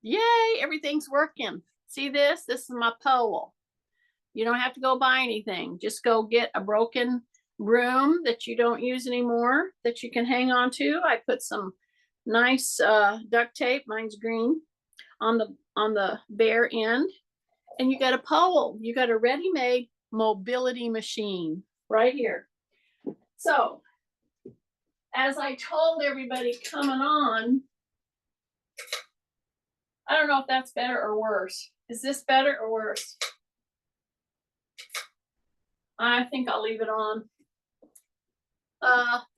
Yay, everything's working. See this? This is my pole. You don't have to go buy anything. Just go get a broken broom that you don't use anymore that you can hang on to. I put some nice duct tape, mine's green, on the bare end, and you got a pole. You got a ready-made mobility machine right here. So, as I told everybody coming on, I don't know if that's better or worse. Is this better or worse? I think I'll leave it on.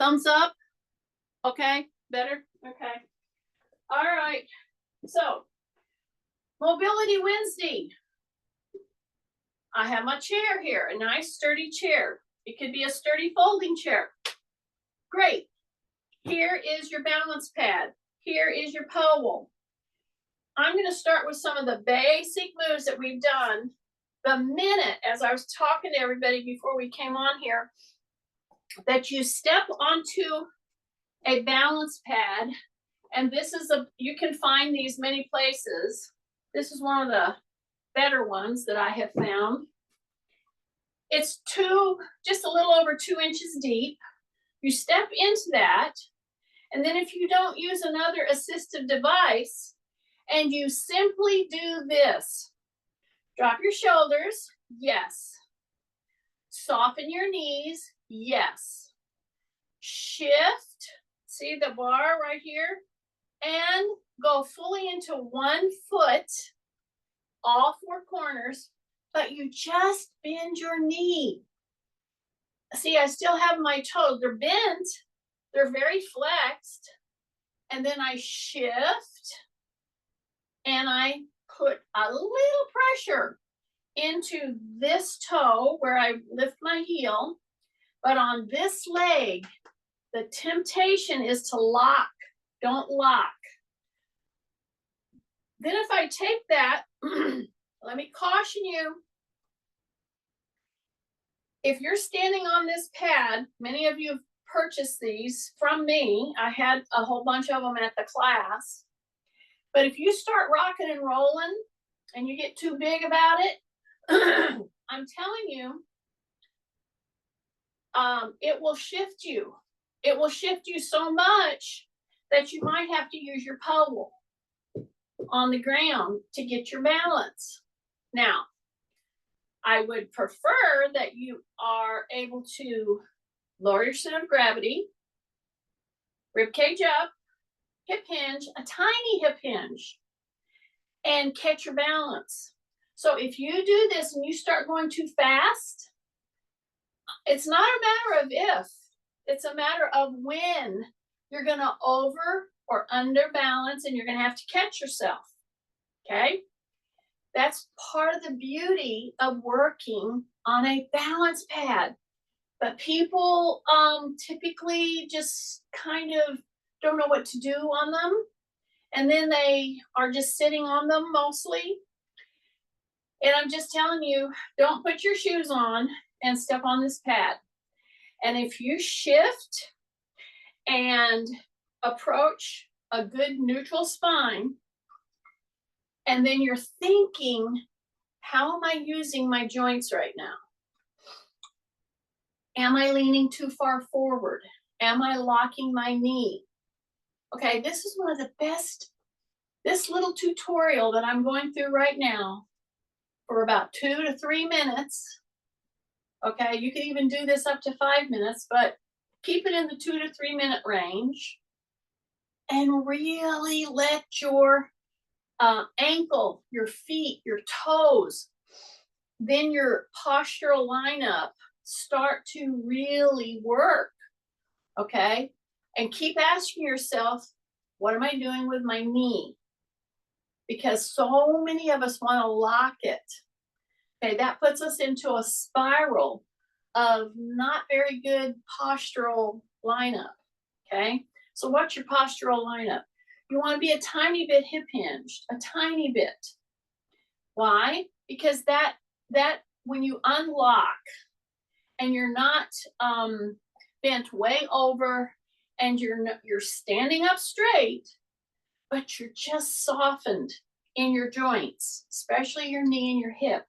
Thumbs up. Okay, better? Okay. All right. So, Mobility Wednesday. I have my chair here, a nice sturdy chair. It could be a sturdy folding chair. Great. Here is your balance pad. Here is your pole. I'm going to start with some of the basic moves that we've done. The minute, as I was talking to everybody before we came on here, that you step onto a balance pad, and this is you can find these many places. This is one of the better ones that I have found. It's just a little over 2 inches deep. You step into that, and then if you don't use another assistive device, and you simply do this, drop your shoulders, yes. Soften your knees, yes. Shift, see the bar right here, and go fully into 1 foot, all 4 corners, but you just bend your knee. See, I still have my toes. They're bent, they're very flexed, and then I shift, and I put a little pressure into this toe where I lift my heel, but on this leg, the temptation is to lock. Don't lock. Then if I take that, let me caution you. If you're standing on this pad, many of you have purchased these from me. I had a whole bunch of them at the class. But if you start rocking and rolling and you get too big about it, I'm telling you, it will shift you. It will shift you so much that you might have to use your pole on the ground to get your balance. Now, I would prefer that you are able to lower your center of gravity, rib cage up, hip hinge, a tiny hip hinge, and catch your balance. So if you do this and you start going too fast, it's not a matter of if, it's a matter of when you're going to over or under balance and you're going to have to catch yourself. Okay? That's part of the beauty of working on a balance pad. But people typically just kind of don't know what to do on them. And then they are just sitting on them mostly. And I'm just telling you, don't put your shoes on and step on this pad. And if you shift and approach a good neutral spine, and then you're thinking, how am I using my joints right now? Am I leaning too far forward? Am I locking my knee? Okay, this is one of the best, this little tutorial that I'm going through right now for about 2 to 3 minutes. Okay, you can even do this up to 5 minutes, but keep it in the 2 to 3 minute range and really let your ankle, your feet, your toes, then your postural lineup start to really work. Okay, and keep asking yourself, what am I doing with my knee? Because so many of us want to lock it. Okay, that puts us into a spiral of not very good postural lineup. Okay, so what's your postural lineup? You want to be a tiny bit hip hinged, a tiny bit. Why? Because that when you unlock and you're not bent way over and you're standing up straight, but you're just softened. in your joints, especially your knee and your hip,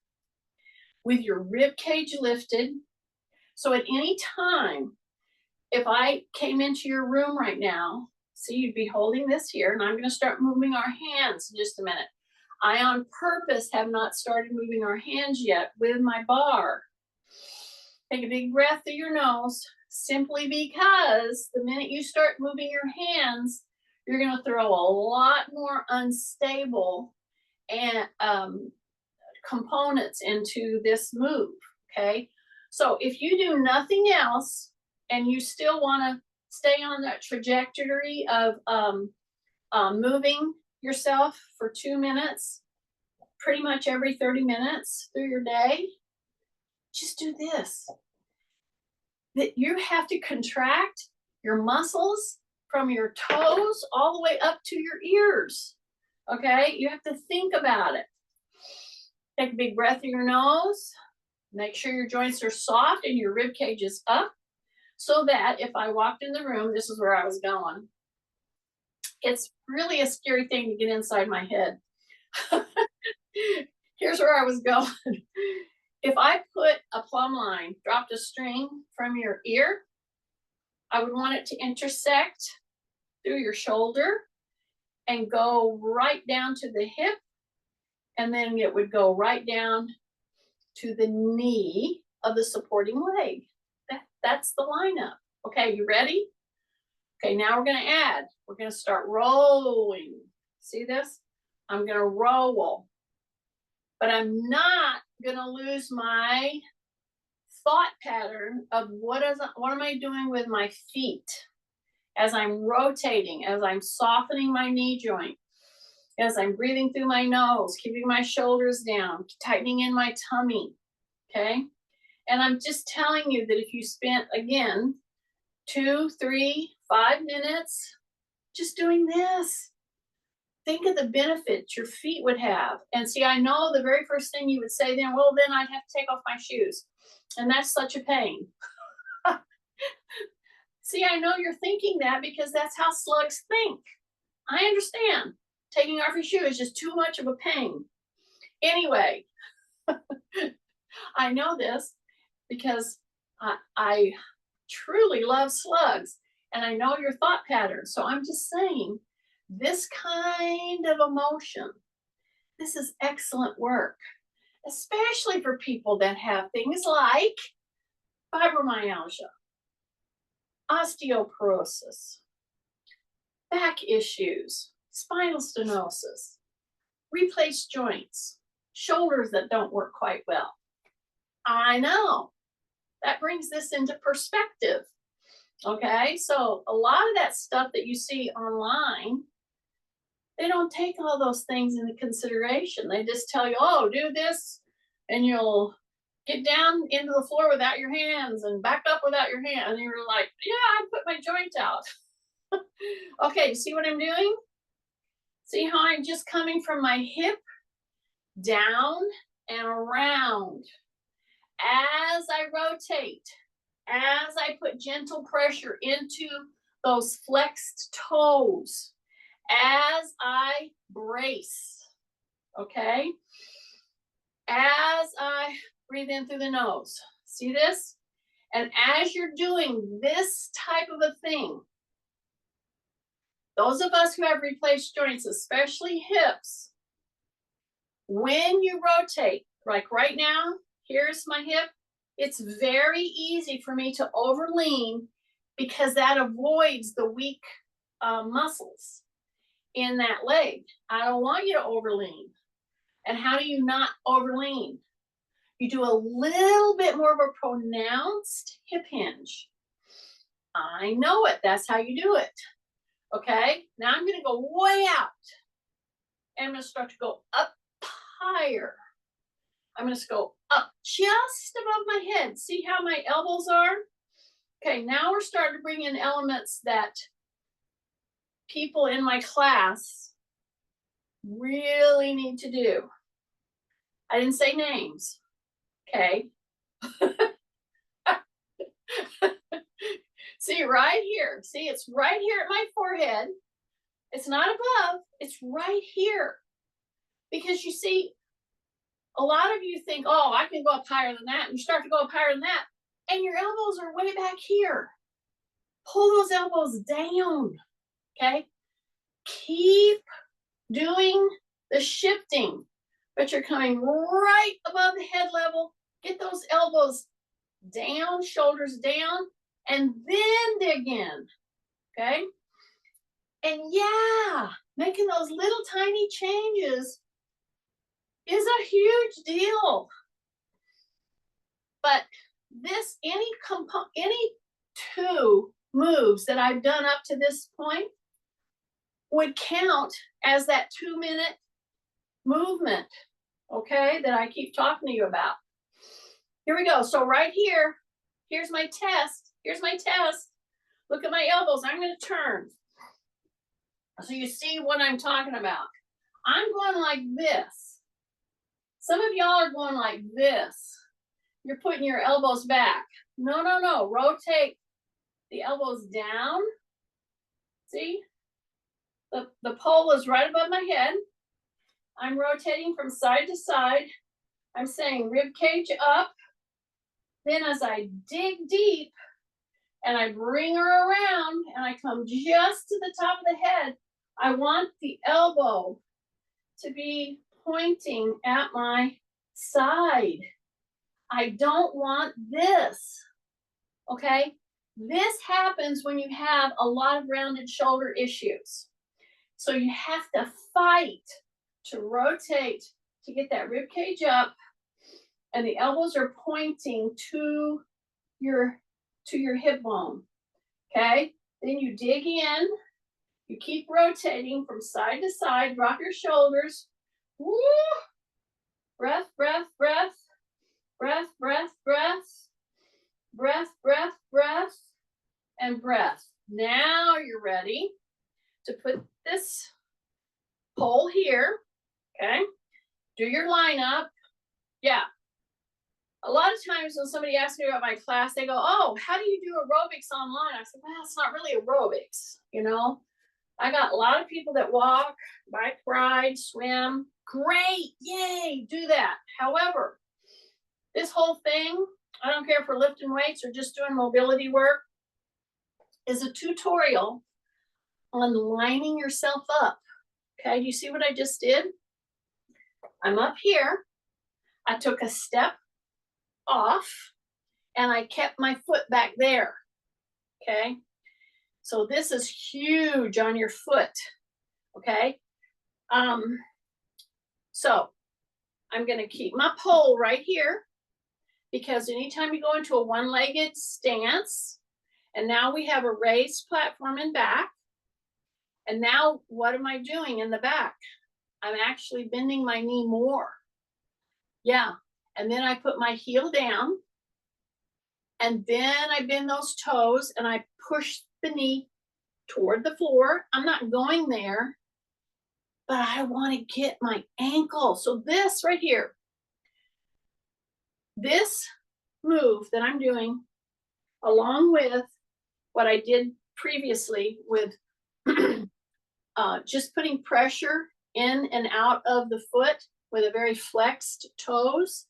with your rib cage lifted. So at any time, if I came into your room right now, see, you'd be holding this here, and I'm going to start moving our hands in just a minute. I, on purpose, have not started moving our hands yet with my bar. Take a big breath through your nose, simply because the minute you start moving your hands, you're going to throw a lot more unstable and components into this move. Okay, so if you do nothing else and you still want to stay on that trajectory of moving yourself for 2 minutes, pretty much every 30 minutes through your day, just do this. That you have to contract your muscles from your toes all the way up to your ears. Okay, you have to think about it. Take a big breath through your nose. Make sure your joints are soft and your rib cage is up, so that if I walked in the room, this is where I was going. It's really a scary thing to get inside my head. Here's where I was going. If I put a plumb line, dropped a string from your ear, I would want it to intersect through your shoulder and go right down to the hip, and then it would go right down to the knee of the supporting leg. That's the lineup. Okay, you ready? Okay, now we're going to add. We're going to start rolling. See this? I'm going to roll. But I'm not going to lose my thought pattern of what am I doing with my feet as I'm rotating, as I'm softening my knee joint, as I'm breathing through my nose, keeping my shoulders down, tightening in my tummy. Okay? And I'm just telling you that if you spent, again, 2, 3, 5 minutes just doing this, think of the benefits your feet would have. And see, I know the very first thing you would say then, well, then I'd have to take off my shoes. And that's such a pain. See, I know you're thinking that because that's how slugs think. I understand. Taking off your shoe is just too much of a pain. Anyway, I know this because I truly love slugs, and I know your thought pattern. So I'm just saying, this kind of emotion, this is excellent work, especially for people that have things like fibromyalgia, osteoporosis, back issues, spinal stenosis, replaced joints, shoulders that don't work quite well. I know. That brings this into perspective. Okay, so a lot of that stuff that you see online, they don't take all those things into consideration. They just tell you, oh, do this and you'll get down into the floor without your hands and back up without your hand. And you're like, yeah, I put my joint out. Okay, see what I'm doing? See how I'm just coming from my hip down and around. As I rotate, as I put gentle pressure into those flexed toes, as I brace, okay? As I breathe in through the nose. See this? And as you're doing this type of a thing, those of us who have replaced joints, especially hips, when you rotate, like right now, here's my hip, it's very easy for me to overlean because that avoids the weak muscles in that leg. I don't want you to overlean. And how do you not overlean? You do a little bit more of a pronounced hip hinge. I know it. That's how you do it. Okay? Now I'm going to go way out. And I'm going to start to go up higher. I'm going to go up just above my head. See how my elbows are? Okay, now we're starting to bring in elements that people in my class really need to do. I didn't say names. Okay. See right here. See, it's right here at my forehead. It's not above, it's right here. Because you see, a lot of you think, oh, I can go up higher than that. And you start to go up higher than that. And your elbows are way back here. Pull those elbows down, okay? Keep doing the shifting, but you're coming right above the head level. Get those elbows down, shoulders down, and then dig in, okay? And yeah, making those little tiny changes is a huge deal. But this, any two moves that I've done up to this point would count as that 2-minute movement, okay, that I keep talking to you about. Here we go. So right here, here's my test. Here's my test. Look at my elbows. I'm going to turn. So you see what I'm talking about. I'm going like this. Some of y'all are going like this. You're putting your elbows back. No, no, no. Rotate the elbows down. See? The pole is right above my head. I'm rotating from side to side. I'm saying rib cage up. Then as I dig deep and I bring her around and I come just to the top of the head, I want the elbow to be pointing at my side. I don't want this, okay? This happens when you have a lot of rounded shoulder issues. So you have to fight to rotate to get that rib cage up, and the elbows are pointing to your hip bone, okay? Then you dig in, you keep rotating from side to side, drop your shoulders. Woo! Breath, breath, breath, breath, breath, breath, breath, breath, breath, and breath. Now you're ready to put this pole here, okay? Do your lineup. Yeah. A lot of times when somebody asks me about my class, they go, oh, how do you do aerobics online? I said, well, it's not really aerobics, you know? I got a lot of people that walk, bike ride, swim. Great, yay, do that. However, this whole thing, I don't care if we're lifting weights or just doing mobility work, is a tutorial on lining yourself up. Okay, do you see what I just did? I'm up here. I took a step off and I kept my foot back there. Okay, so this is huge on your foot. Okay, so I'm going to keep my pole right here, because anytime you go into a one-legged stance, and now we have a raised platform in back, and now what am I doing in the back? I'm actually bending my knee more. Yeah, and then I put my heel down, and then I bend those toes and I push the knee toward the floor. I'm not going there, but I want to get my ankle. So this right here, this move that I'm doing, along with what I did previously with just putting pressure in and out of the foot with a very flexed toes.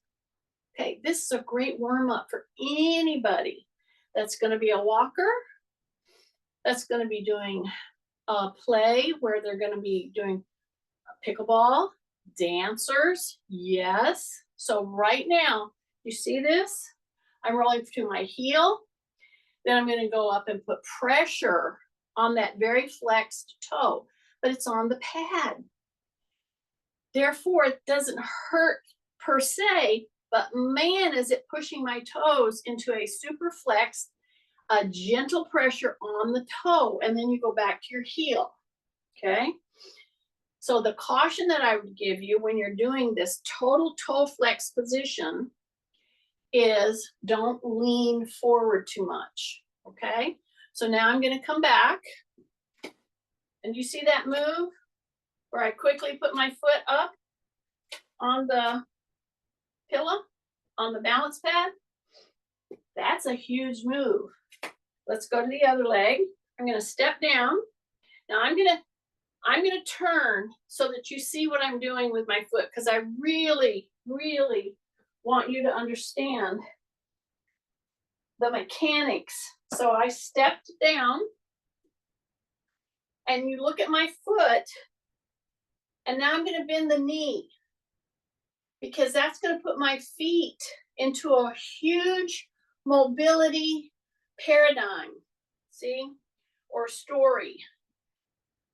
Okay, this is a great warm up for anybody that's going to be a walker, that's going to be doing play where they're going to be doing pickleball, dancers, yes. So right now, you see this? I'm rolling to my heel, then I'm going to go up and put pressure on that very flexed toe, but it's on the pad. Therefore, it doesn't hurt per se, but man, is it pushing my toes into a super flexed, a gentle pressure on the toe, and then you go back to your heel, okay? So the caution that I would give you when you're doing this total toe flex position is don't lean forward too much, okay? So now I'm gonna come back, and you see that move where I quickly put my foot up on the pillow, on the balance pad? That's a huge move. Let's go to the other leg. I'm gonna step down. Now I'm gonna I'm going to turn so that you see what I'm doing with my foot, because I really, really want you to understand the mechanics. So I stepped down, and you look at my foot, and now I'm going to bend the knee, because that's going to put my feet into a huge mobility paradigm, see, or story.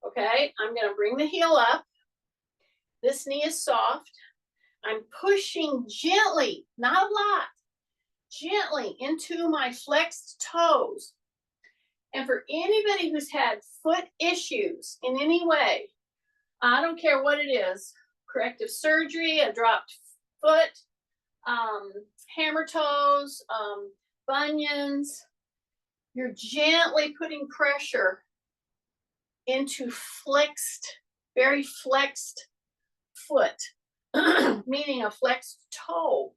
Okay, I'm going to bring the heel up. This knee is soft. I'm pushing gently, not a lot, gently into my flexed toes. And for anybody who's had foot issues in any way, I don't care what it is, corrective surgery, a dropped foot, hammer toes, bunions, you're gently putting pressure into flexed, very flexed foot, meaning a flexed toe.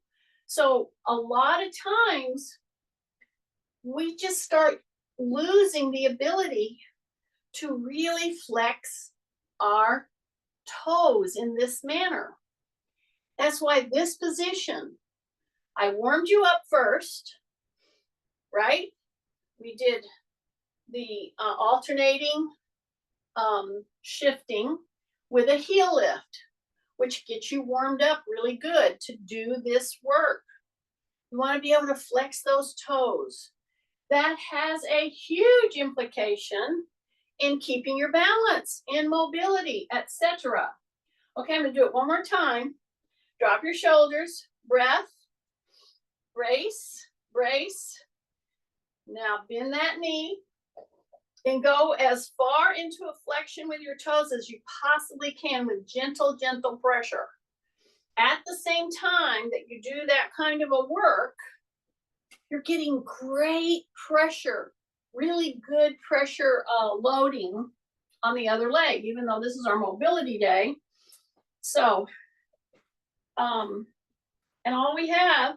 So a lot of times we just start losing the ability to really flex our toes in this manner. That's why this position, I warmed you up first, right? We did the alternating shifting with a heel lift, which gets you warmed up really good to do this work. You want to be able to flex those toes. That has a huge implication in keeping your balance, in mobility, etc. Okay, I'm going to do it one more time. Drop your shoulders, breath, brace, brace. Now bend that knee and go as far into a flexion with your toes as you possibly can with gentle, gentle pressure. At the same time that you do that kind of a work, you're getting great pressure, really good pressure loading on the other leg, even though this is our mobility day. So, and all we have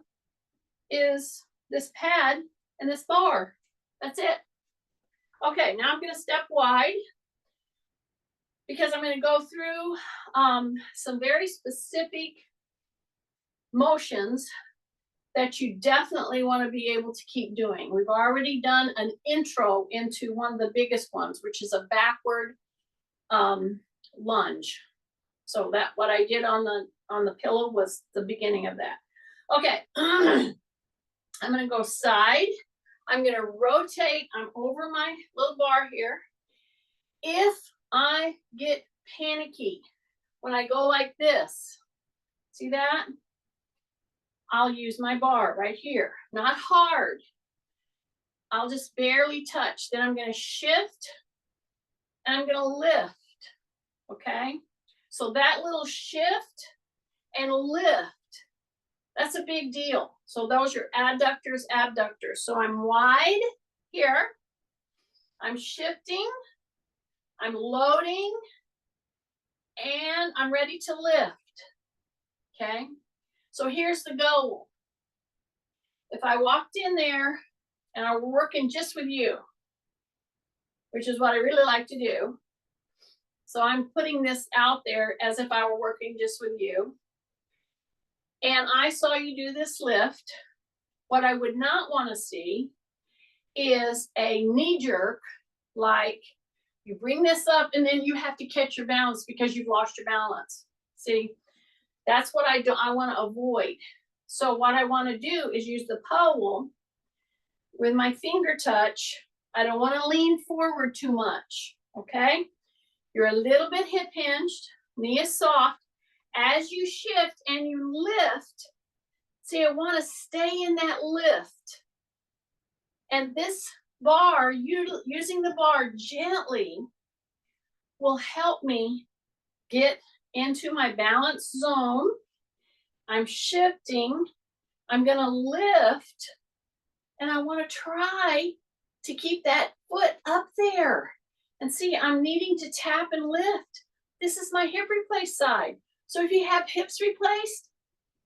is this pad and this bar. That's it. Okay, now I'm going to step wide, because I'm going to go through some very specific motions that you definitely want to be able to keep doing. We've already done an intro into one of the biggest ones, which is a backward lunge. So that what I did on the pillow was the beginning of that. Okay, I'm going to go side. I'm going to rotate. I'm over my little bar here. If I get panicky when I go like this, see that? I'll use my bar right here, not hard. I'll just barely touch. Then I'm going to shift and I'm going to lift. Okay, so that little shift and lift, that's a big deal. So those are adductors, abductors. So I'm wide here, I'm shifting, I'm loading, and I'm ready to lift. Okay, so here's the goal. If I walked in there and I were working just with you, which is what I really like to do, so I'm putting this out there as if I were working just with you, and I saw you do this lift, what I would not want to see is a knee jerk, like you bring this up and then you have to catch your balance because you've lost your balance. See, that's what I want to avoid. So what I want to do is use the pole with my finger touch. I don't want to lean forward too much, okay? You're a little bit hip hinged, knee is soft. As you shift and you lift, see, I want to stay in that lift. And this bar, using the bar gently, will help me get into my balance zone. I'm shifting, I'm going to lift, and I want to try to keep that foot up there. And see, I'm needing to tap and lift. This is my hip replaced side. So if you have hips replaced,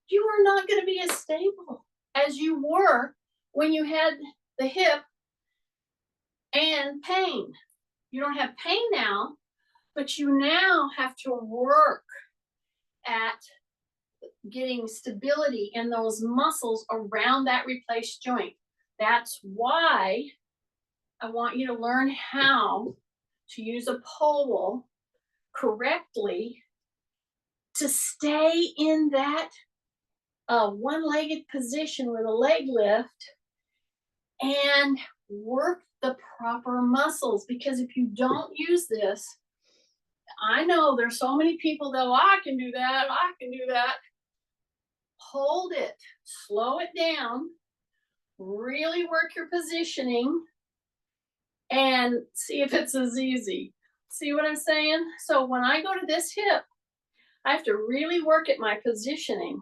you are not going to be as stable as you were when you had the hip and pain. You don't have pain now, But you now have to work at getting stability in those muscles around that replaced joint. That's why I want you to learn how to use a pole correctly to stay in that one-legged position with a leg lift and work the proper muscles. Because if you don't use this, I know there's so many people that, oh, I can do that, I can do that. Hold it, slow it down, really work your positioning, and see if it's as easy. See what I'm saying? So when I go to this hip, I have to really work at my positioning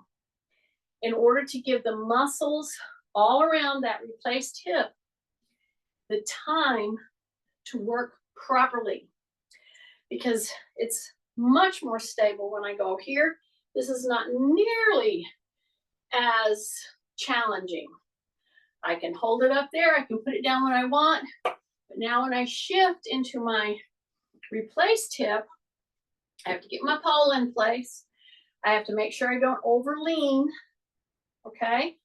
in order to give the muscles all around that replaced hip the time to work properly, because it's much more stable when I go here. This is not nearly as challenging. I can hold it up there, I can put it down when I want, but now when I shift into my replaced hip, I have to get my pole in place. I have to make sure I don't overlean, okay?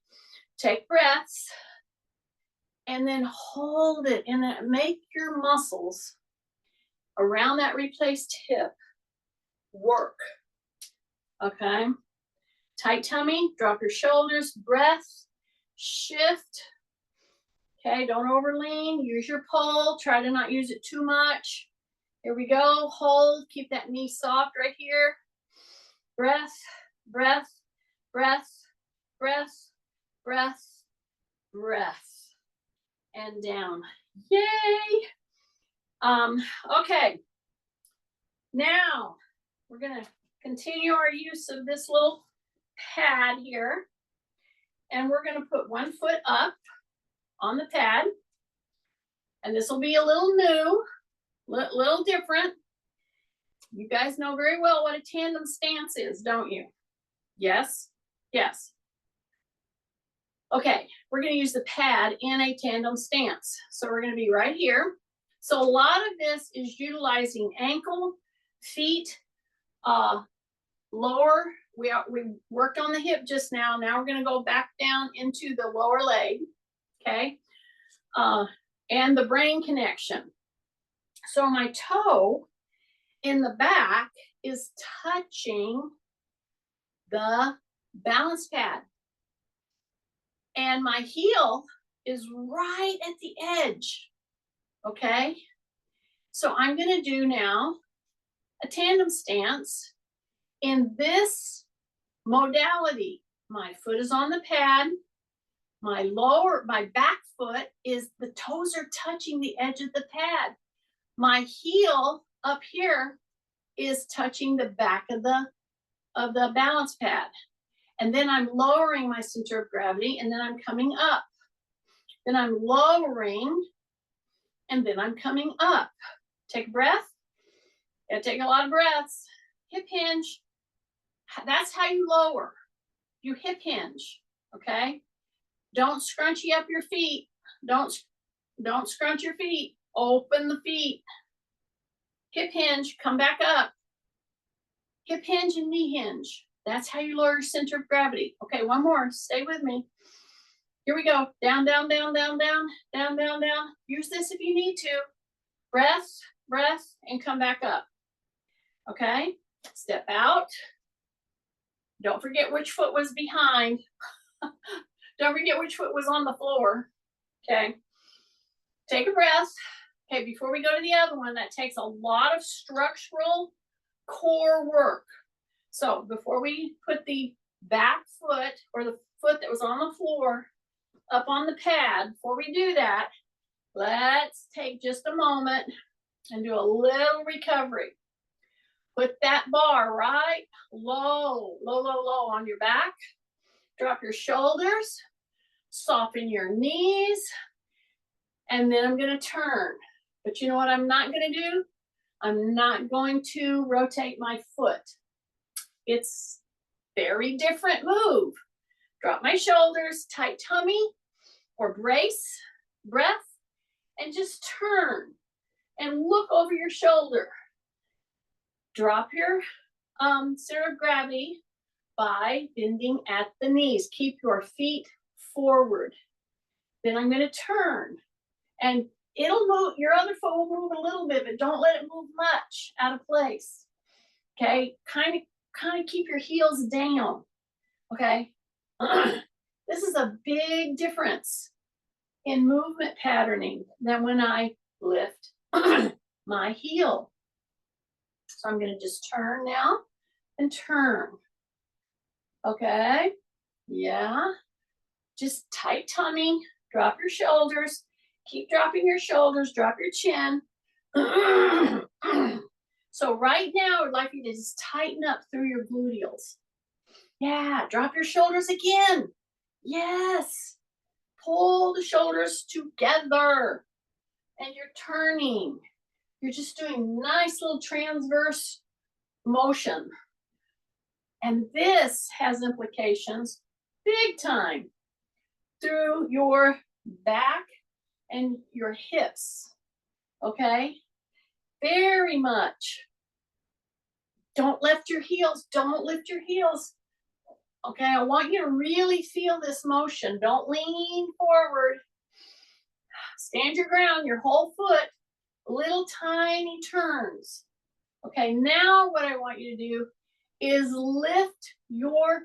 Take breaths, and then hold it, and then make your muscles around that replaced hip work, okay? Tight tummy, drop your shoulders, breath, shift, okay? Don't overlean, use your pole, try to not use it too much. Here we go, hold, keep that knee soft right here. Breath, breath, breath, breath, breath, breath, and down. Yay! Okay, now we're gonna continue our use of this little pad here, and we're gonna put one foot up on the pad, and this will be a little new, little different. You guys know very well what a tandem stance is, don't you? Yes? Yes. Okay, we're gonna use the pad in a tandem stance. So we're gonna be right here. So a lot of this is utilizing ankle, feet, lower. We worked on the hip just now. Now we're gonna go back down into the lower leg, okay? And the brain connection. So my toe in the back is touching the balance pad. And my heel is right at the edge, okay? So I'm gonna do now a tandem stance in this modality. My foot is on the pad, my back foot is, the toes are touching the edge of the pad. My heel up here is touching the back of the balance pad. And then I'm lowering my center of gravity, and then I'm coming up. Then I'm lowering, and then I'm coming up. Take a breath. Gotta take a lot of breaths. Hip hinge. That's how you lower. You hip hinge, okay? Don't scrunchy up your feet. Don't scrunch your feet. Open the feet. Hip hinge, come back up. Hip hinge and knee hinge. That's how you lower your center of gravity. Okay, one more. Stay with me. Here we go. Down, down, down, down, down, down, down, down. Use this if you need to. Breath, breath, and come back up. Okay? Step out. Don't forget which foot was behind. Don't forget which foot was on the floor. Okay? Take a breath. Okay, before we go to the other one, that takes a lot of structural core work. So before we put the back foot or the foot that was on the floor up on the pad, before we do that, let's take just a moment and do a little recovery. Put that bar right low, low, low, low on your back. Drop your shoulders, soften your knees, and then I'm gonna turn. But you know what I'm not gonna do? I'm not going to rotate my foot. It's very different move. Drop my shoulders, tight tummy, or brace, breath, and just turn and look over your shoulder. Drop your center of gravity by bending at the knees. Keep your feet forward. Then I'm going to turn, and it'll move, your other foot will move a little bit, but don't let it move much out of place. Okay, kind of keep your heels down. Okay, this is a big difference in movement patterning than when I lift my heel. So I'm going to just turn now and turn. Okay, yeah, just tight tummy, drop your shoulders, keep dropping your shoulders, drop your chin. So right now, I'd like you to just tighten up through your gluteals. Yeah, drop your shoulders again. Yes, pull the shoulders together, and you're turning. You're just doing nice little transverse motion. And this has implications big time through your back and your hips. Okay? Very much. Don't lift your heels. Don't lift your heels. Okay, I want you to really feel this motion. Don't lean forward. Stand your ground, your whole foot, little tiny turns. Okay, now what I want you to do is lift your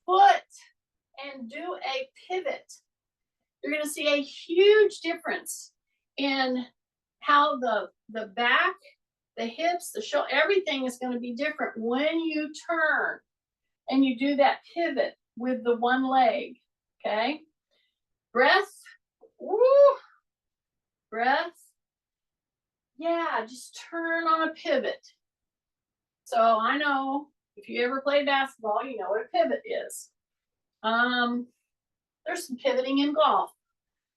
foot and do a pivot. You're going to see a huge difference in how the back, the hips, the shoulder, everything is going to be different when you turn and you do that pivot with the one leg. Okay, breath. Woo. Breath. Yeah, just turn on a pivot. So I know if you ever played basketball, you know what a pivot is. There's some pivoting in golf.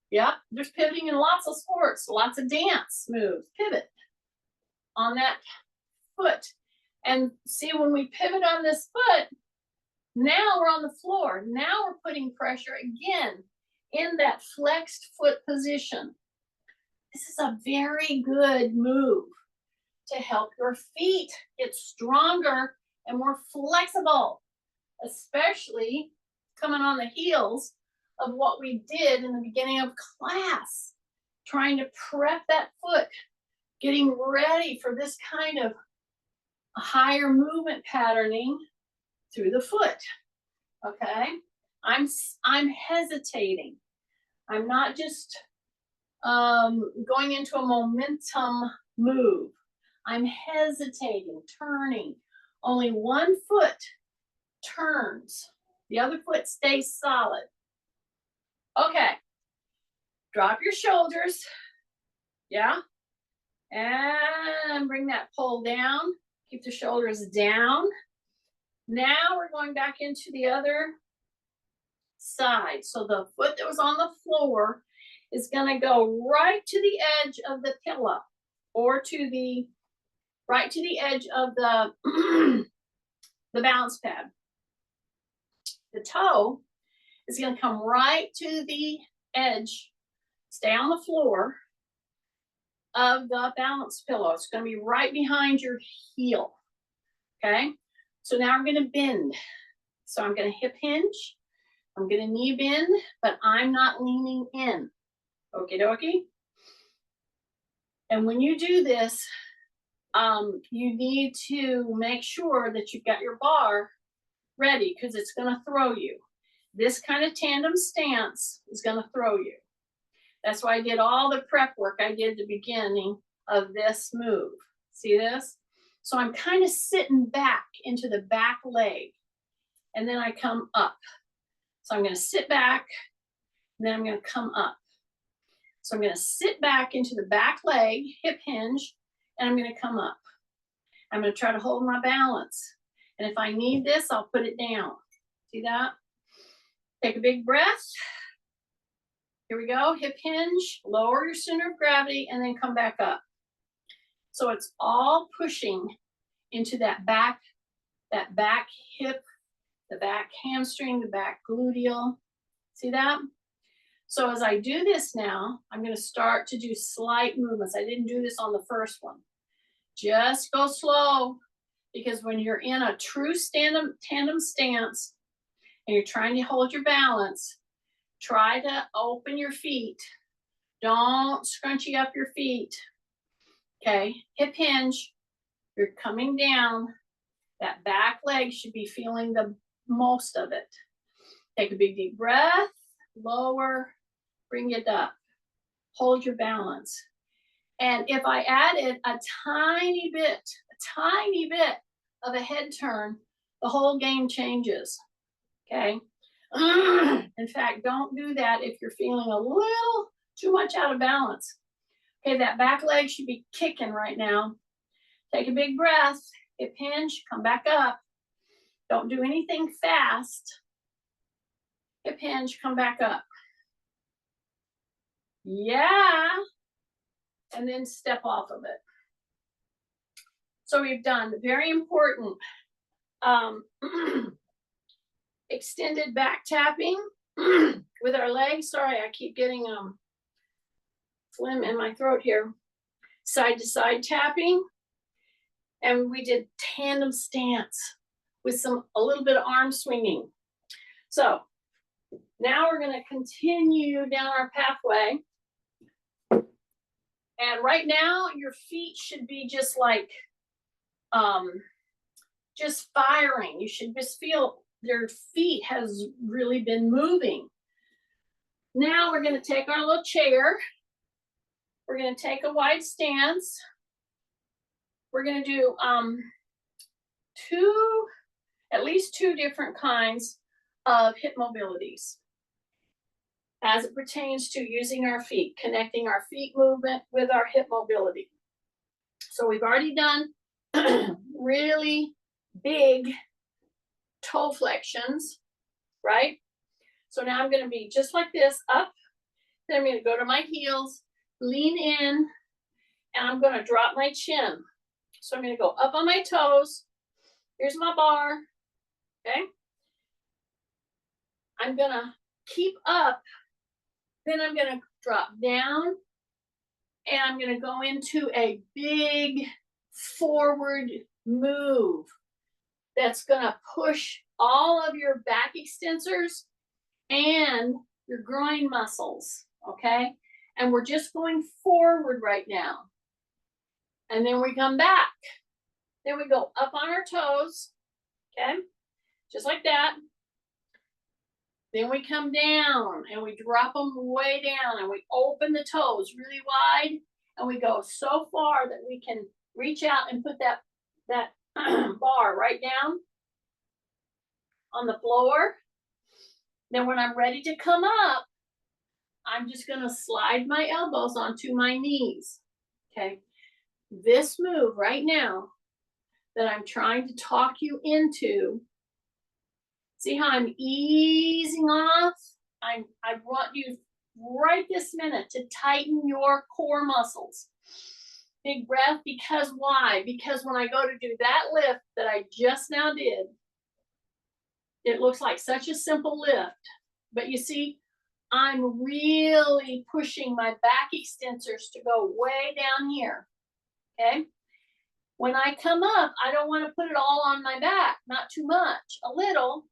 Yeah, there's pivoting in lots of sports, lots of dance moves. Pivot on that foot. And see, when we pivot on this foot, now we're on the floor. Now we're putting pressure again in that flexed foot position. This is a very good move to help your feet get stronger and more flexible, especially coming on the heels of what we did in the beginning of class, trying to prep that foot, getting ready for this kind of higher movement patterning through the foot. Okay, I'm hesitating. I'm not just going into a momentum move. I'm hesitating, turning. Only one foot turns. The other foot stays solid. Okay. Drop your shoulders. Yeah. And bring that pole down. Keep the shoulders down. Now we're going back into the other side. So the foot that was on the floor is going to go right to the edge of the pillow, or to the right to the edge of the the balance pad. The toe is going to come right to the edge, stay on the floor of the balance pillow. It's going to be right behind your heel. Okay, so now I'm going to bend. So I'm going to hip hinge. I'm going to knee bend, but I'm not leaning in. Okie dokie. And when you do this, you need to make sure that you've got your bar ready, because it's going to throw you. This kind of tandem stance is going to throw you. That's why I did all the prep work I did at the beginning of this move. See this? So I'm kind of sitting back into the back leg, and then I come up. So I'm going to sit back, and then I'm going to come up. So I'm going to sit back into the back leg, hip hinge, and I'm going to come up. I'm going to try to hold my balance. And if I need this, I'll put it down. See that? Take a big breath. Here we go. Hip hinge, lower your center of gravity, and then come back up. So it's all pushing into that back hip, the back hamstring, the back gluteal. See that? So as I do this now, I'm going to start to do slight movements. I didn't do this on the first one. Just go slow, because when you're in a true tandem stance and you're trying to hold your balance, try to open your feet. Don't scrunchy up your feet. Okay, hip hinge, you're coming down. That back leg should be feeling the most of it. Take a big deep breath, lower, bring it up. Hold your balance. And if I added a tiny bit of a head turn, the whole game changes. Okay. In fact, don't do that if you're feeling a little too much out of balance. Okay, that back leg should be kicking right now. Take a big breath, hip hinge, come back up. Don't do anything fast. Hip hinge, come back up. Yeah. And then step off of it. So we've done very important extended back tapping with our legs. Sorry, I keep getting phlegm in my throat here. Side to side tapping. And we did tandem stance with a little bit of arm swinging. So now we're going to continue down our pathway. And right now your feet should be just like just firing. You should just feel their feet has really been moving. Now we're going to take our little chair. We're going to take a wide stance. We're going to do at least two different kinds of hip mobilities as it pertains to using our feet, connecting our feet movement with our hip mobility. So we've already done really big toe flexions, right? So now I'm going to be just like this, up. Then I'm going to go to my heels, lean in, and I'm going to drop my chin. So I'm going to go up on my toes. Here's my bar, okay? I'm going to keep up. Then I'm going to drop down, and I'm going to go into a big forward move that's going to push all of your back extensors and your groin muscles, okay? And we're just going forward right now. And then we come back. Then we go up on our toes, okay? Just like that. Then we come down and we drop them way down and we open the toes really wide and we go so far that we can reach out and put that bar right down on the floor. Then when I'm ready to come up, I'm just going to slide my elbows onto my knees, okay? This move right now that I'm trying to talk you into, see how I'm easing off? I want you right this minute to tighten your core muscles. Big breath, because why? Because when I go to do that lift that I just now did, it looks like such a simple lift, but you see, I'm really pushing my back extensors to go way down here, okay? When I come up, I don't want to put it all on my back, not too much, a little.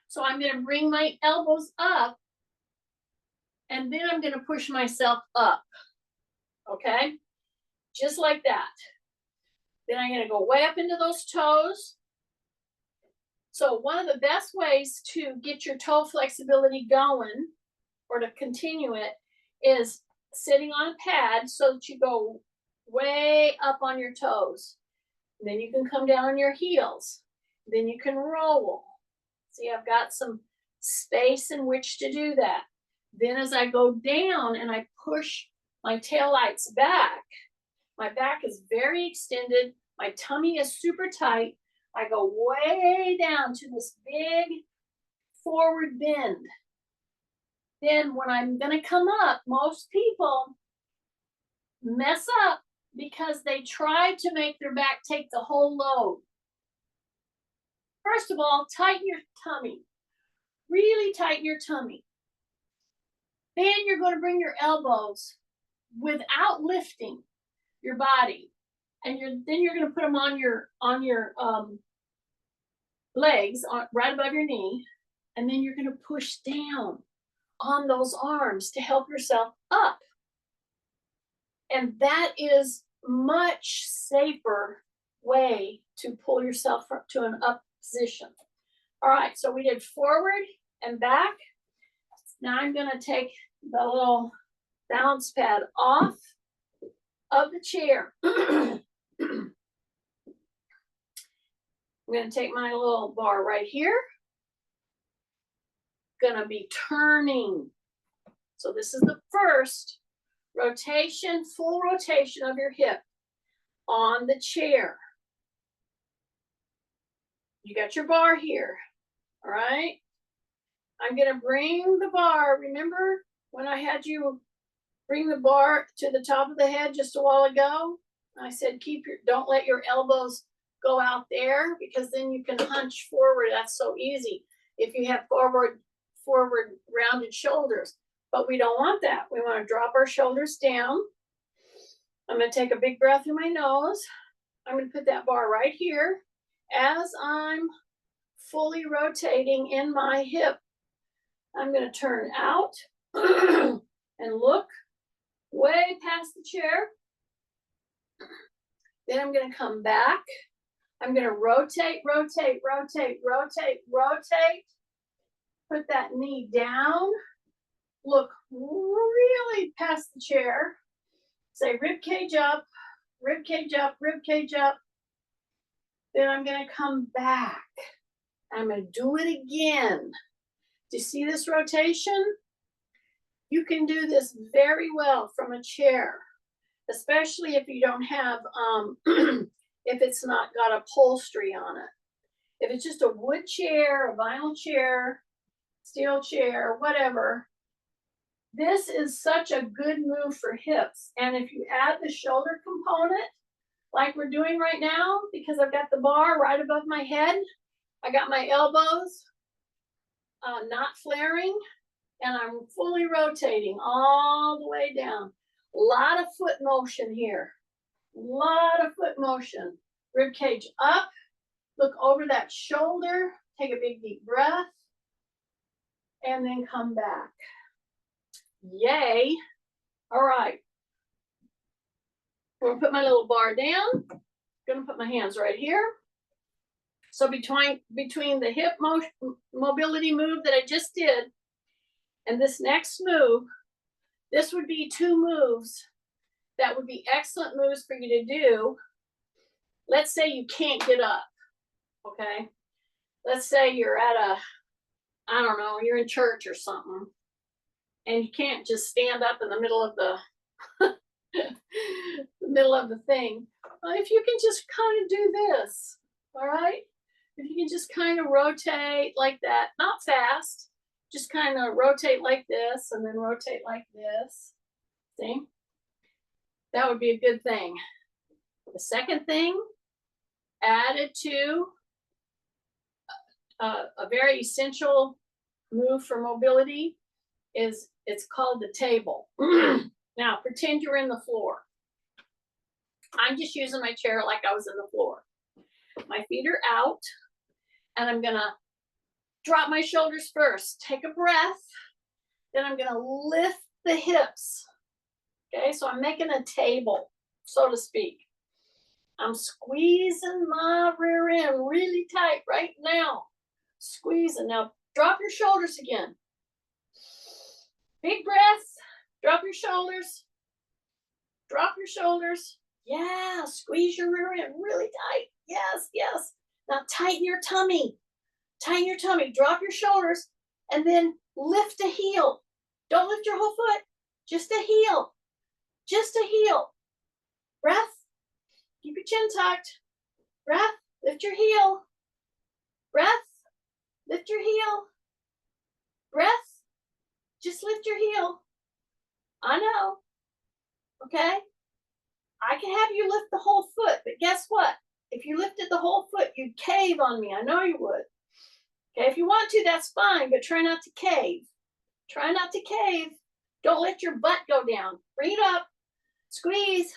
So I'm going to bring my elbows up, and then I'm going to push myself up, okay? Just like that. Then I'm going to go way up into those toes. So one of the best ways to get your toe flexibility going, or to continue it, is sitting on a pad so that you go way up on your toes. And then you can come down on your heels. Then you can roll. See, I've got some space in which to do that. Then as I go down and I push my taillights back, my back is very extended. My tummy is super tight. I go way down to this big forward bend. Then when I'm going to come up, most people mess up because they try to make their back take the whole load. First of all, tighten your tummy. Really tighten your tummy. Then you're going to bring your elbows without lifting your body and then you're going to put them on your legs right above your knee, and then you're going to push down on those arms to help yourself up. And that is much safer way to pull yourself to an up position. All right, so we did forward and back. Now I'm going to take the little balance pad off of the chair. I'm going to take my little bar right here. Going to be turning. So this is the first rotation, full rotation of your hip on the chair. You got your bar here, all right? I'm going to bring the bar. Remember when I had you bring the bar to the top of the head just a while ago? I said, don't let your elbows go out there, because then you can hunch forward. That's so easy if you have forward rounded shoulders. But we don't want that. We want to drop our shoulders down. I'm going to take a big breath through my nose. I'm going to put that bar right here as I'm fully rotating in my hip. I'm going to turn out and look way past the chair. Then I'm going to come back. I'm going to rotate, rotate, rotate, rotate, rotate. Put that knee down. Look really past the chair. Say rib cage up, rib cage up, rib cage up. Then I'm going to come back. I'm going to do it again. Do you see this rotation? You can do this very well from a chair, especially if you don't have, if it's not got upholstery on it. If it's just a wood chair, a vinyl chair, steel chair, whatever, this is such a good move for hips. And if you add the shoulder component, like we're doing right now, because I've got the bar right above my head, I got my elbows not flaring, and I'm fully rotating all the way down. A lot of foot motion here. A lot of foot motion. Rib cage up. Look over that shoulder. Take a big deep breath. And then come back. Yay. All right. I'm going to put my little bar down. I'm going to put my hands right here. So between the hip mobility move that I just did and this next move, this would be two moves that would be excellent moves for you to do. Let's say you can't get up, okay? Let's say you're at I don't know, you're in church or something, and you can't just stand up in the middle of the thing. Well, if you can just kind of do this, all right? If you can just kind of rotate like that, not fast, just kind of rotate like this and then rotate like this. See? That would be a good thing. The second thing, added to a very essential move for mobility, is it's called the table. Now, pretend you're in the floor. I'm just using my chair like I was in the floor. My feet are out, and I'm going to drop my shoulders first. Take a breath. Then I'm going to lift the hips. Okay, so I'm making a table, so to speak. I'm squeezing my rear end really tight right now. Squeezing. Now, drop your shoulders again. Big breath. Drop your shoulders. Drop your shoulders. Yeah, squeeze your rear end really tight. Yes, yes. Now tighten your tummy. Tighten your tummy. Drop your shoulders and then lift a heel. Don't lift your whole foot. Just a heel. Just a heel. Breath. Keep your chin tucked. Breath. Lift your heel. Breath. Lift your heel. Breath. Just lift your heel. I know. Okay? I can have you lift the whole foot, but guess what? If you lifted the whole foot, you'd cave on me. I know you would. Okay, if you want to, that's fine, but try not to cave. Try not to cave. Don't let your butt go down. Bring it up. Squeeze.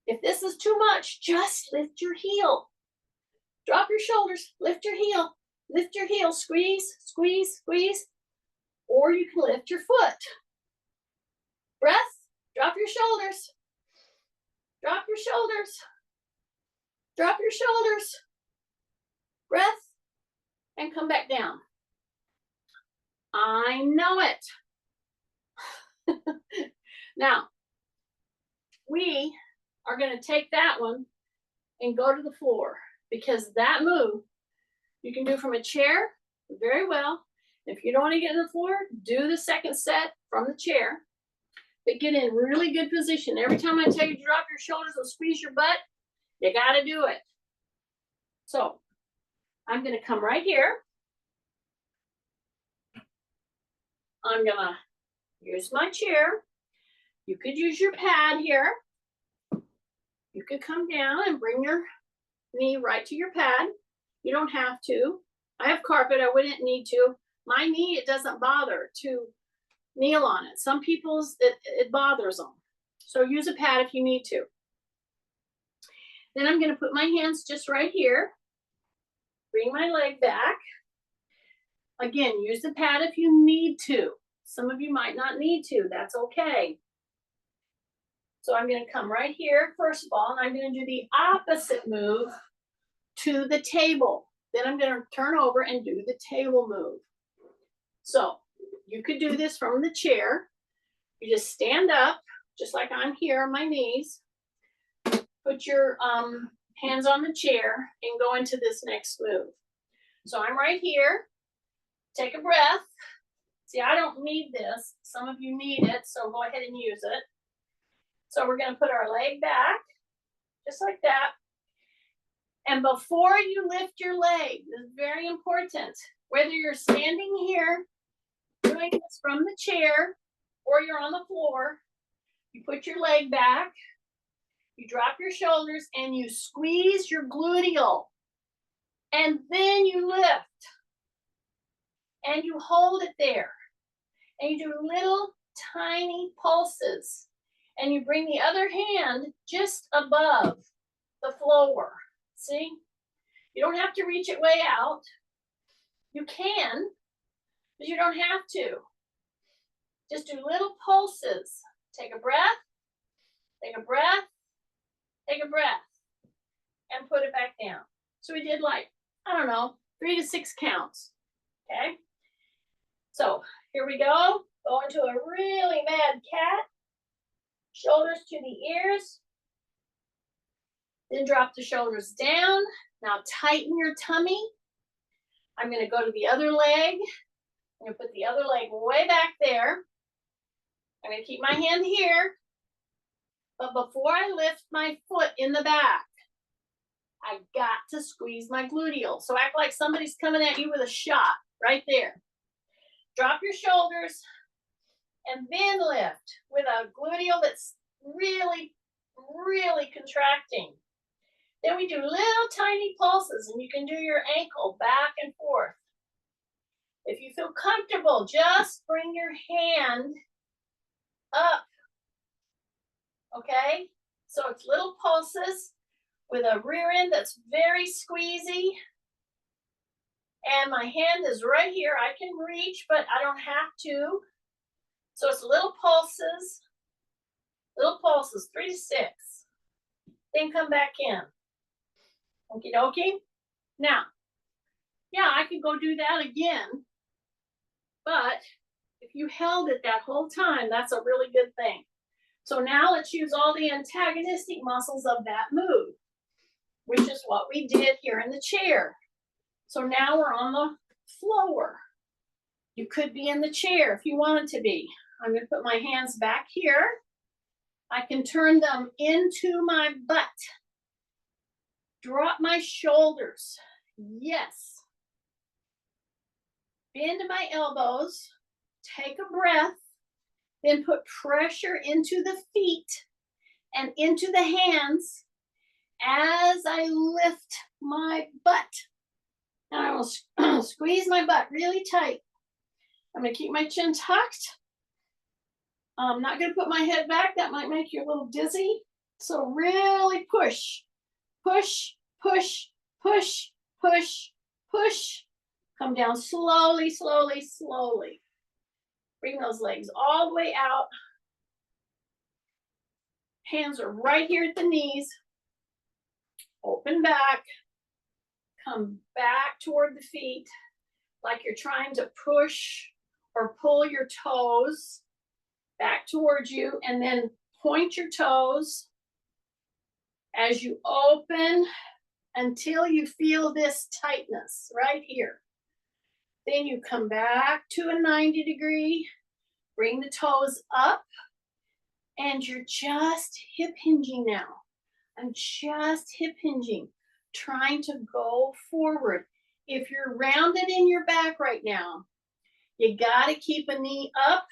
If this is too much, just lift your heel. Drop your shoulders, lift your heel, squeeze, squeeze, squeeze. Or you can lift your foot. Breath, drop your shoulders. Drop your shoulders. Drop your shoulders. Breath, and come back down. I know it. Now, we are going to take that one and go to the floor, because that move you can do from a chair very well. If you don't want to get in the floor, do the second set from the chair, but get in really good position. Every time I tell you to drop your shoulders and squeeze your butt, you got to do it. So I'm going to come right here. I'm going to use my chair. You could use your pad here. You could come down and bring your knee right to your pad. You don't have to. I have carpet, I wouldn't need to. My knee, it doesn't bother to kneel on it. Some people's, it bothers them. So use a pad if you need to. Then I'm gonna put my hands just right here. Bring my leg back. Again, use the pad if you need to. Some of you might not need to, that's okay. So I'm gonna come right here, first of all, and I'm gonna do the opposite move to the table. Then I'm gonna turn over and do the table move. So you could do this from the chair. You just stand up, just like I'm here on my knees. Put your hands on the chair and go into this next move. So I'm right here. Take a breath. See, I don't need this. Some of you need it, so go ahead and use it. So we're gonna put our leg back, just like that. And before you lift your leg, this is very important, whether you're standing here, doing this from the chair, or you're on the floor, you put your leg back, you drop your shoulders, and you squeeze your gluteal. And then you lift. And you hold it there. And you do little tiny pulses. And you bring the other hand just above the floor. See? You don't have to reach it way out. You can, but you don't have to. Just do little pulses. Take a breath, take a breath, take a breath, and put it back down. So we did like, I don't know, 3 to 6 counts, okay? So here we go. Go into a really mad cat. Shoulders to the ears. Then drop the shoulders down. Now tighten your tummy. I'm going to go to the other leg. I'm going to put the other leg way back there. I'm going to keep my hand here. But before I lift my foot in the back, I got to squeeze my gluteal. So act like somebody's coming at you with a shot right there. Drop your shoulders and then lift with a gluteal that's really, really contracting. Then we do little tiny pulses, and you can do your ankle back and forth. If you feel comfortable, just bring your hand up. Okay? So it's little pulses with a rear end that's very squeezy. And my hand is right here. I can reach, but I don't have to. So it's little pulses, 3 to 6. Then come back in. Okie dokie. Now, yeah, I could go do that again. But if you held it that whole time, that's a really good thing. So now let's use all the antagonistic muscles of that move, which is what we did here in the chair. So now we're on the floor. You could be in the chair if you wanted to be. I'm going to put my hands back here. I can turn them into my butt. Drop my shoulders. Yes. Bend my elbows. Take a breath. Then put pressure into the feet and into the hands as I lift my butt. And I will squeeze my butt really tight. I'm going to keep my chin tucked. I'm not going to put my head back. That might make you a little dizzy. So really push, push, push, push, push, push. Come down slowly, slowly, slowly. Bring those legs all the way out. Hands are right here at the knees. Open back. Come back toward the feet like you're trying to push or pull your toes back towards you, and then point your toes as you open until you feel this tightness right here. Then you come back to a 90 degree, bring the toes up, and you're just hip hinging now. I'm just hip hinging, trying to go forward. If you're rounded in your back right now, you gotta keep a knee up,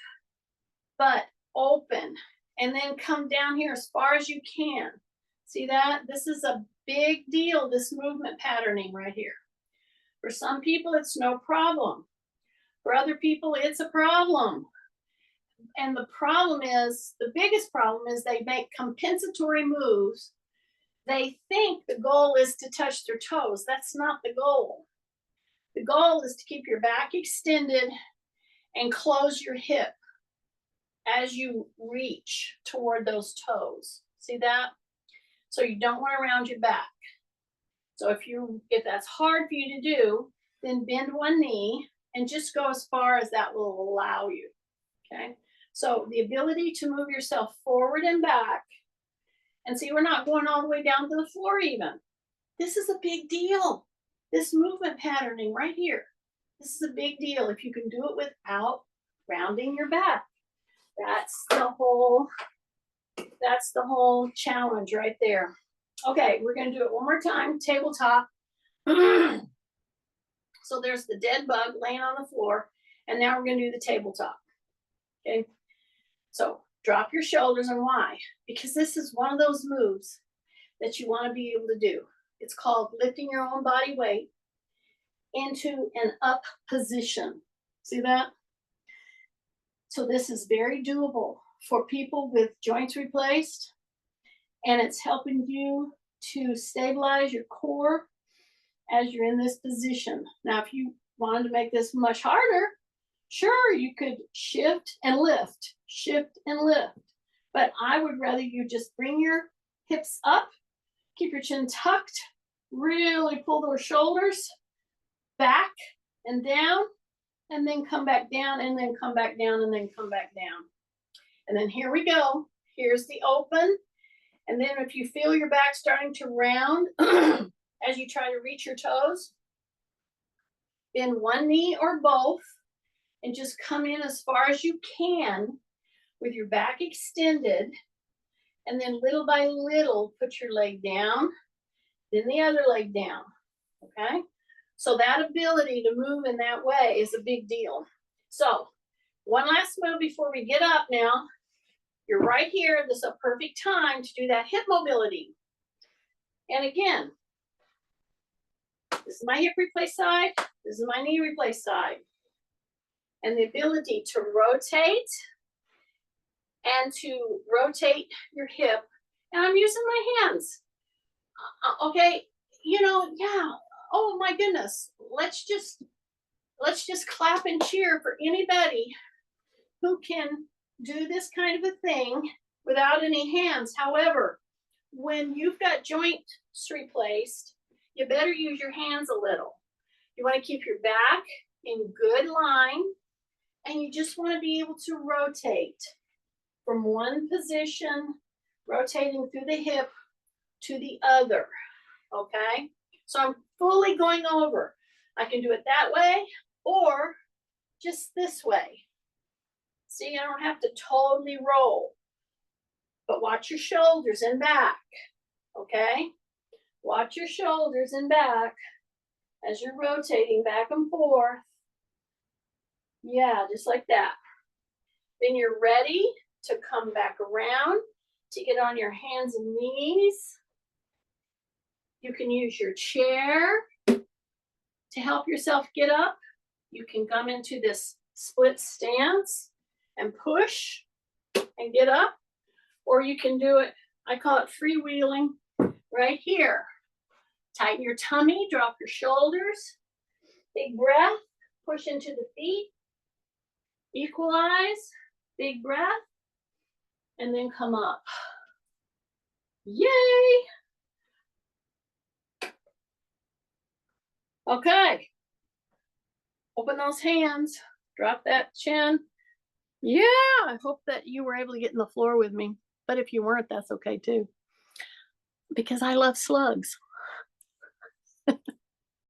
but open, and then come down here as far as you can. See that? This is a big deal, this movement patterning right here. For some people, it's no problem. For other people, it's a problem. And the problem is, the biggest problem is they make compensatory moves. They think the goal is to touch their toes. That's not the goal. The goal is to keep your back extended and close your hip as you reach toward those toes. See that? So you don't want to round your back. So if that's hard for you to do, then bend one knee and just go as far as that will allow you. Okay? So the ability to move yourself forward and back, and see, we're not going all the way down to the floor even. This is a big deal. This movement patterning right here. This is a big deal if you can do it without rounding your back. That's the whole challenge right there. Okay, we're gonna do it one more time, tabletop. So there's the dead bug laying on the floor, and now we're gonna do the tabletop. Okay, so drop your shoulders, and why? Because this is one of those moves that you wanna be able to do. It's called lifting your own body weight into an up position. See that? So this is very doable for people with joints replaced, and it's helping you to stabilize your core as you're in this position. Now, if you wanted to make this much harder, sure, you could shift and lift, but I would rather you just bring your hips up, keep your chin tucked, really pull those shoulders back and down, and then come back down, and then come back down, and then come back down. And then here we go. Here's the open. And then if you feel your back starting to round as you try to reach your toes, bend one knee or both, and just come in as far as you can with your back extended. And then little by little, put your leg down, then the other leg down, okay? So that ability to move in that way is a big deal. So one last move before we get up now. You're right here. This is a perfect time to do that hip mobility. And again, this is my hip replace side. This is my knee replace side. And the ability to rotate and to rotate your hip. And I'm using my hands. Okay, yeah. Oh my goodness. Let's just clap and cheer for anybody who can do this kind of a thing without any hands. However, when you've got joints replaced, you better use your hands a little. You want to keep your back in good line, and you just want to be able to rotate from one position, rotating through the hip to the other, okay? So I'm fully going over. I can do it that way or just this way. See, I don't have to totally roll, but watch your shoulders and back, okay? Watch your shoulders and back as you're rotating back and forth. Yeah, just like that. Then you're ready to come back around to get on your hands and knees. You can use your chair to help yourself get up. You can come into this split stance and push and get up, or you can do it I call it freewheeling right here. Tighten your tummy, drop your shoulders. Big breath, push into the feet. Equalize, big breath, and then come up. Yay! Okay. Open those hands, drop that chin. Yeah, I hope that you were able to get in the floor with me. But if you weren't, that's okay too. Because I love slugs.